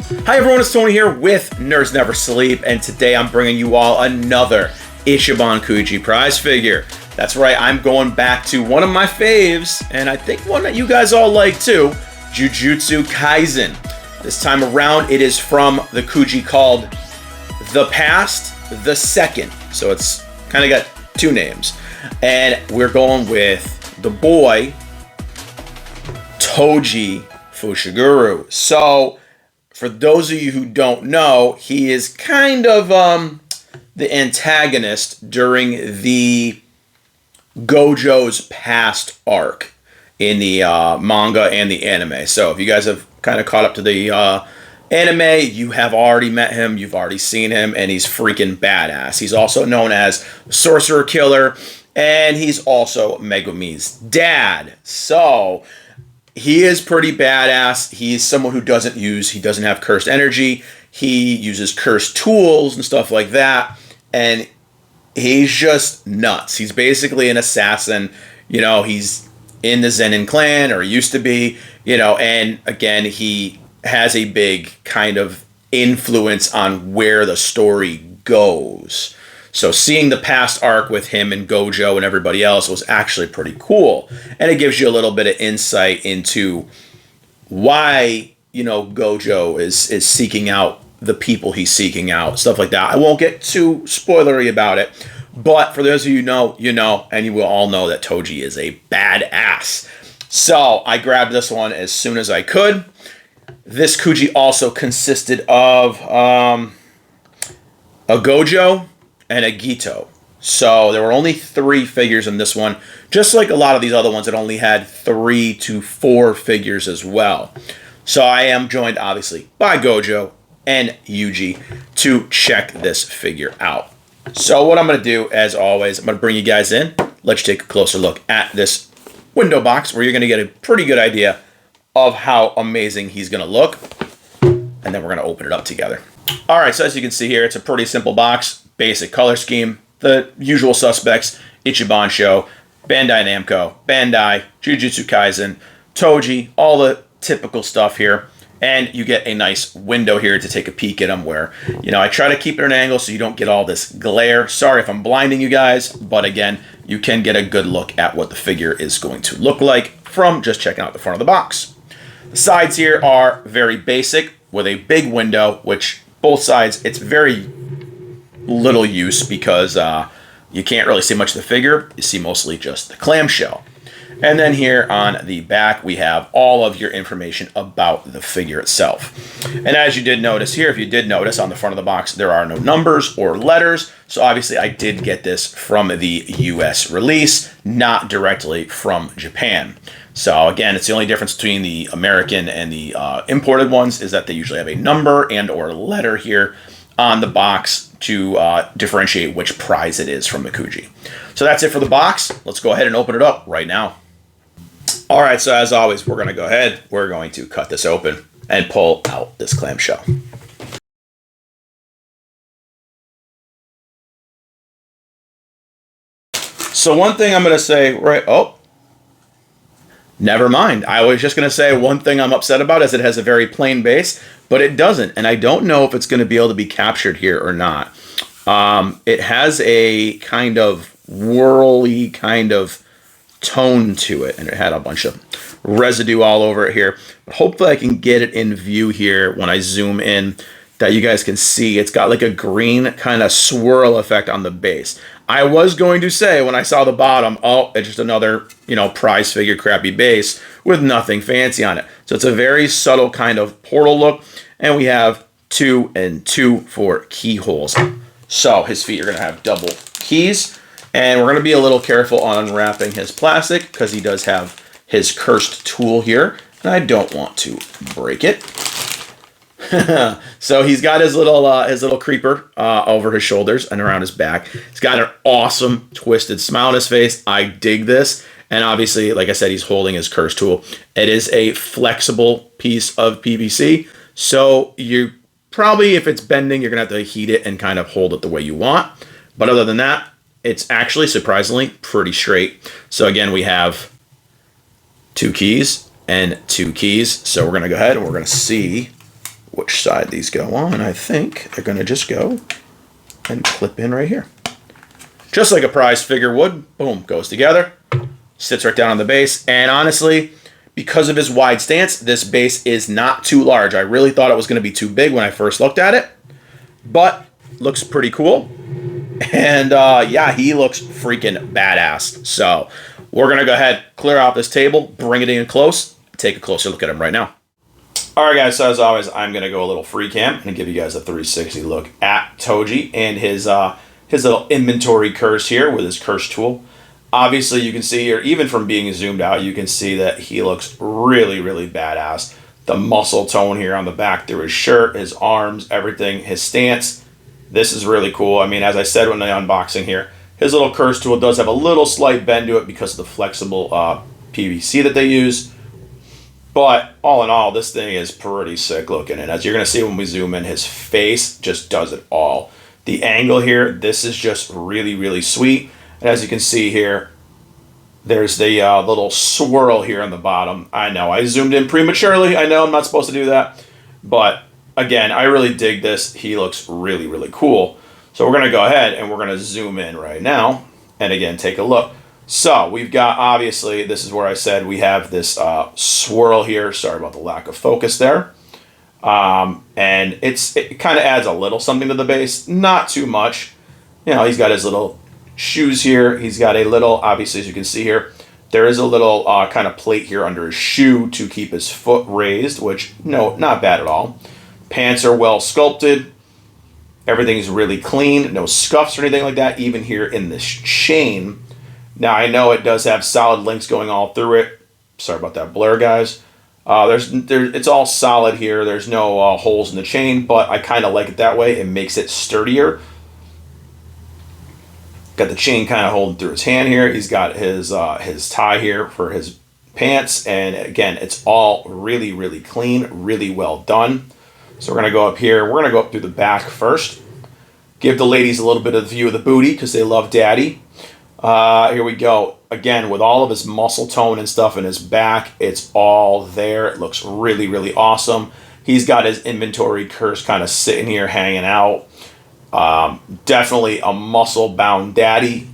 Hi everyone, it's Tony here with Nerds Never Sleep, and today I'm bringing you all another Ichiban Kuji prize figure. That's right, I'm going back to one of my faves, and I think one that you guys all like too, Jujutsu Kaisen. This time around, it is from the Kuji called The Past, The Second. So it's kind of got two names. And we're going with the boy, Toji Fushiguro. So, for those of you who don't know, he is kind of the antagonist during the Gojo's past arc in the manga and the anime. So if you guys have kind of caught up to the anime, you have already met him, you've already seen him, and he's freaking badass. He's also known as Sorcerer Killer, and he's also Megumi's dad. So he is pretty badass. He's someone who he doesn't have cursed energy. He uses cursed tools and stuff like that. And he's just nuts. He's basically an assassin. You know, he's in the Zenin clan, or used to be, you know, and again, he has a big kind of influence on where the story goes. So seeing the past arc with him and Gojo and everybody else was actually pretty cool. And it gives you a little bit of insight into why, you know, Gojo is seeking out the people he's seeking out, stuff like that. I won't get too spoilery about it, but for those of you who know, you know, and you will all know that Toji is a badass. So I grabbed this one as soon as I could. This Kuji also consisted of a Gojo and a Gito. So there were only 3 figures in this one, just like a lot of these other ones that only had 3 to 4 figures as well. So I am joined obviously by Gojo and Yuji to check this figure out. So what I'm going to do, as always, I'm going to bring you guys in. Let's take a closer look at this window box, where you're going to get a pretty good idea of how amazing he's going to look. And then we're going to open it up together. All right, so as you can see here, it's a pretty simple box. Basic color scheme, the usual suspects: Ichiban Show, Bandai Namco, Bandai, Jujutsu Kaisen, Toji, all the typical stuff here. And you get a nice window here to take a peek at them, where, you know, I try to keep it at an angle so you don't get all this glare. Sorry if I'm blinding you guys, but again, you can get a good look at what the figure is going to look like from just checking out the front of the box. The sides here are very basic with a big window, which both sides, it's very little use because you can't really see much of the figure. You see mostly just the clamshell. And then here on the back, we have all of your information about the figure itself. And as you did notice here, if you did notice on the front of the box, there are no numbers or letters. So obviously I did get this from the US release, not directly from Japan. So again, it's the only difference between the American and the imported ones is that they usually have a number and or letter here on the box to differentiate which prize it is from the Kuji. So that's it for the box. Let's go ahead and open it up right now. All right, so as always, we're going to cut this open and pull out this clamshell. So one thing I'm going to say, never mind. I was just going to say one thing I'm upset about is it has a very plain base, but it doesn't. And I don't know if it's going to be able to be captured here or not. It has a kind of whirly kind of tone to it, and it had a bunch of residue all over it here. But hopefully I can get it in view here when I zoom in, that you guys can see it's got like a green kind of swirl effect on the base. I was going to say when I saw the bottom, oh, it's just another, you know, prize figure crappy base with nothing fancy on it. So it's a very subtle kind of portal look, and we have 2 and 2 for keyholes. So his feet are going to have double keys, and we're going to be a little careful on unwrapping his plastic because he does have his cursed tool here, and I don't want to break it. So he's got his little creeper over his shoulders and around his back. He's got an awesome twisted smile on his face. I dig this. And obviously, like I said, he's holding his cursed tool. It is a flexible piece of PVC. So you probably, if it's bending, you're going to have to heat it and kind of hold it the way you want. But other than that, it's actually surprisingly pretty straight. So again, we have 2 keys and 2 keys. So we're going to go ahead and we're going to see which side these go on. I think they're going to just go and clip in right here. Just like a prize figure would. Boom, goes together. Sits right down on the base. And honestly, because of his wide stance, this base is not too large. I really thought it was going to be too big when I first looked at it. But looks pretty cool. And yeah, he looks freaking badass. So we're going to go ahead, clear out this table, bring it in close, take a closer look at him right now. All right, guys, so as always, I'm going to go a little free cam and give you guys a 360 look at Toji and his little inventory curse here with his curse tool. Obviously, you can see here, even from being zoomed out, you can see that he looks really, really badass. The muscle tone here on the back through his shirt, his arms, everything, his stance. This is really cool. I mean, as I said when the unboxing here, his little curse tool does have a little slight bend to it because of the flexible PVC that they use. But all in all, this thing is pretty sick looking. And as you're going to see when we zoom in, his face just does it all. The angle here, this is just really, really sweet. And as you can see here, there's the little swirl here on the bottom. I know I zoomed in prematurely. I know I'm not supposed to do that. But again, I really dig this. He looks really, really cool. So we're going to go ahead and we're going to zoom in right now. And again, take a look. So we've got, obviously, this is where I said we have this swirl here. Sorry about the lack of focus there. And it kind of adds a little something to the base. Not too much. You know, he's got his little shoes here. He's got a little, obviously, as you can see here, there is a little kind of plate here under his shoe to keep his foot raised, which, no, not bad at all. Pants are well sculpted. Everything's really clean. No scuffs or anything like that, even here in this chain. Now, I know it does have solid links going all through it. Sorry about that blur, guys. It's all solid here. There's no holes in the chain, but I kind of like it that way. It makes it sturdier. Got the chain kind of holding through his hand here. He's got his tie here for his pants. And again, it's all really, really clean, really well done. So we're going to go up here. We're going to go up through the back first. Give the ladies a little bit of the view of the booty because they love daddy. Here we go. Again, with all of his muscle tone and stuff in his back, it's all there. It looks really, really awesome. He's got his inventory curse kind of sitting here hanging out. Definitely a muscle-bound daddy.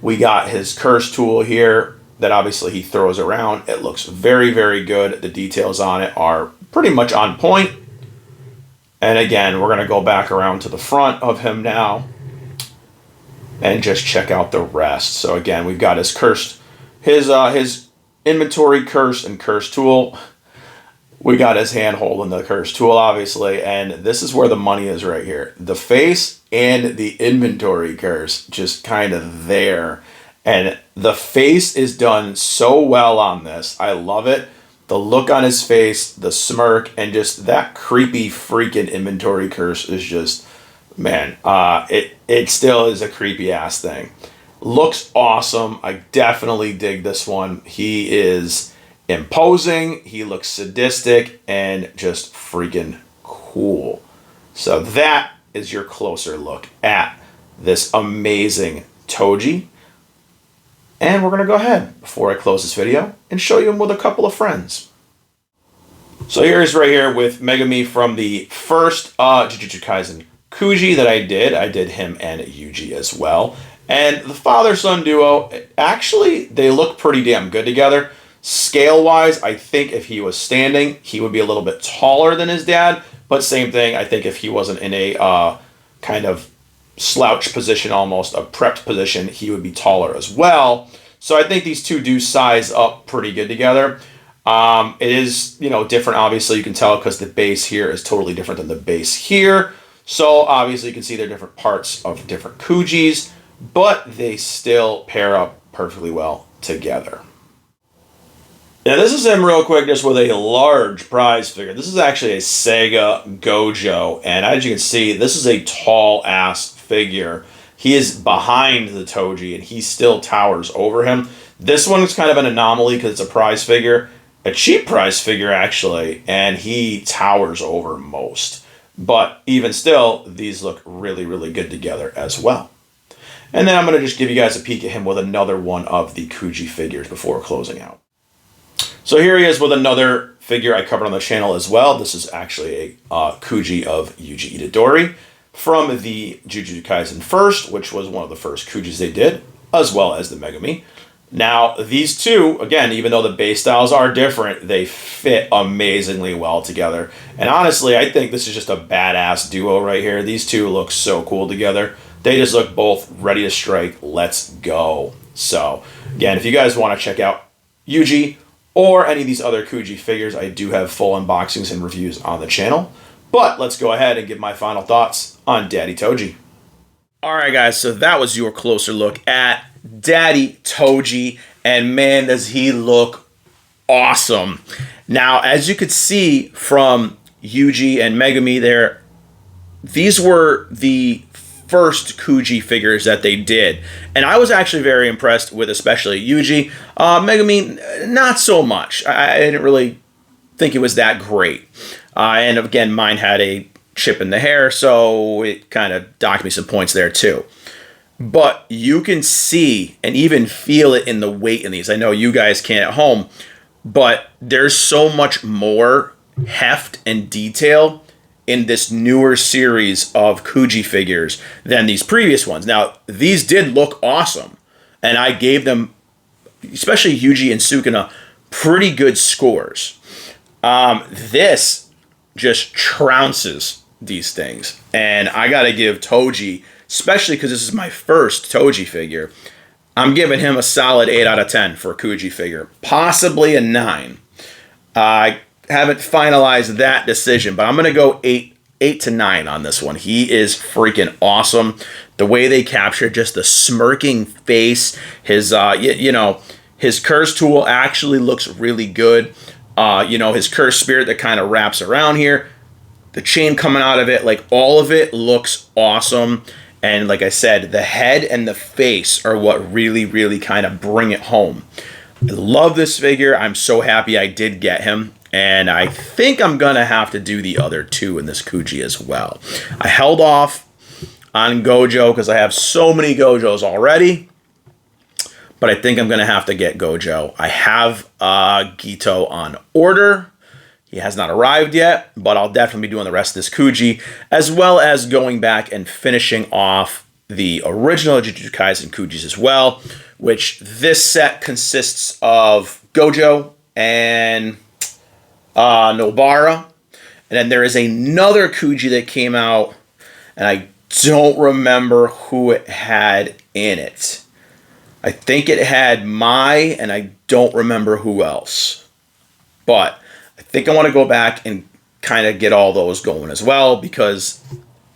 We got his curse tool here that obviously he throws around. It looks very, very good. The details on it are pretty much on point. And again, we're going to go back around to the front of him now and just check out the rest. So again, we've got his cursed, his inventory curse and curse tool. We got his hand holding the curse tool, obviously, and this is where the money is right here. The face and the inventory curse just kind of there. And the face is done so well on this. I love it. The look on his face, the smirk, and just that creepy freaking inventory curse is just, man, it still is a creepy ass thing. Looks awesome. I definitely dig this one. He is imposing, he looks sadistic, and just freaking cool. So that is your closer look at this amazing Toji. And we're going to go ahead, before I close this video, and show you him with a couple of friends. So here's right here with Megami from the first Jujutsu Kaisen Kuji that I did. I did him and Yuji as well. And the father-son duo, actually, they look pretty damn good together. Scale-wise, I think if he was standing, he would be a little bit taller than his dad. But same thing, I think if he wasn't in a kind of slouch position, almost a prepped position, he would be taller as well. So I think these two do size up pretty good together. It is, different, obviously. You can tell because the base here is totally different than the base here. So obviously you can see they're different parts of different Kujis, but they still pair up perfectly well together. Now this is him real quick just with a large prize figure. This is actually a Sega Gojo, and as you can see, this is a tall ass figure. He is behind the Toji and he still towers over him. This one is kind of an anomaly because it's a prize figure, a cheap prize figure actually, and he towers over most. But even still, these look really, really good together as well. And then I'm going to just give you guys a peek at him with another one of the Kuji figures before closing out. So here he is with another figure I covered on the channel as well. This is actually a Kuji of Yuji Itadori from the Jujutsu Kaisen First, which was one of the first Kujis they did, as well as the Megami. Now, these two, again, even though the base styles are different, they fit amazingly well together. And honestly, I think this is just a badass duo right here. These two look so cool together. They just look both ready to strike. Let's go. So, again, if you guys want to check out Yuji or any of these other Kuji figures, I do have full unboxings and reviews on the channel. But let's go ahead and give my final thoughts on Daddy Toji. Alright guys, so that was your closer look at Daddy Toji, and man, does he look awesome. Now, as you could see from Yuji and Megami there, these were the first Kuji figures that they did, and I was actually very impressed with especially Yuji. Megami, not so much. I didn't really think it was that great. And again, mine had a chip in the hair, so it kind of docked me some points there too. But you can see and even feel it in the weight in these. I know you guys can't at home, but there's so much more heft and detail in this newer series of Kuji figures than these previous ones. Now, these did look awesome, and I gave them, especially Yuji and Sukuna, pretty good scores. This just trounces these things, and I gotta give Toji, especially because this is my first Toji figure, I'm giving him a solid 8 out of 10 for a Kuji figure, possibly a 9. I haven't finalized that decision, but I'm gonna go 8 to 9 on this one. He is freaking awesome. The way they capture just the smirking face, his his curse tool actually looks really good. His curse spirit that kind of wraps around here, the chain coming out of it, like all of it looks awesome. And like I said, the head and the face are what really, really kind of bring it home. I love this figure. I'm so happy I did get him. And I think I'm going to have to do the other two in this Kuji as well. I held off on Gojo because I have so many Gojos already. But I think I'm going to have to get Gojo. I have Gito on order. He has not arrived yet, but I'll definitely be doing the rest of this Kuji, as well as going back and finishing off the original Jujutsu Kaisen Kujis as well, which this set consists of Gojo and Nobara. And then there is another Kuji that came out, and I don't remember who it had in it. I think it had Mai, and I don't remember who else. But I think I want to go back and kind of get all those going as well, because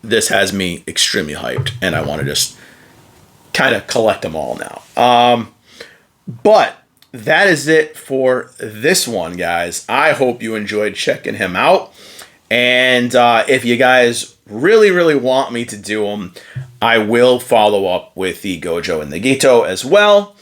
this has me extremely hyped, and I want to just kind of collect them all now. But that is it for this one, guys. I hope you enjoyed checking him out. And if you guys really, really want me to do them, I will follow up with the Gojo and the Gito as well.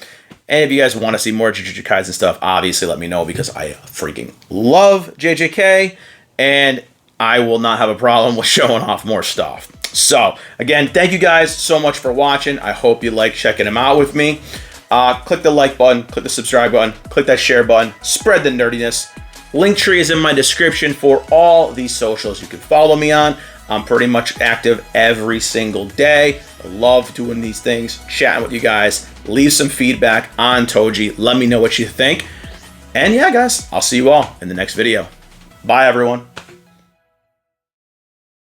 And if you guys want to see more Jujutsu Kaisen stuff, obviously let me know, because I freaking love JJK, and I will not have a problem with showing off more stuff. So, again, thank you guys so much for watching. I hope you like checking them out with me. Click the like button, click the subscribe button, click that share button, spread the nerdiness. Linktree is in my description for all these socials you can follow me on. I'm pretty much active every single day. I love doing these things, chatting with you guys. Leave some feedback on Toji. Let me know what you think. And yeah, guys, I'll see you all in the next video. Bye, everyone.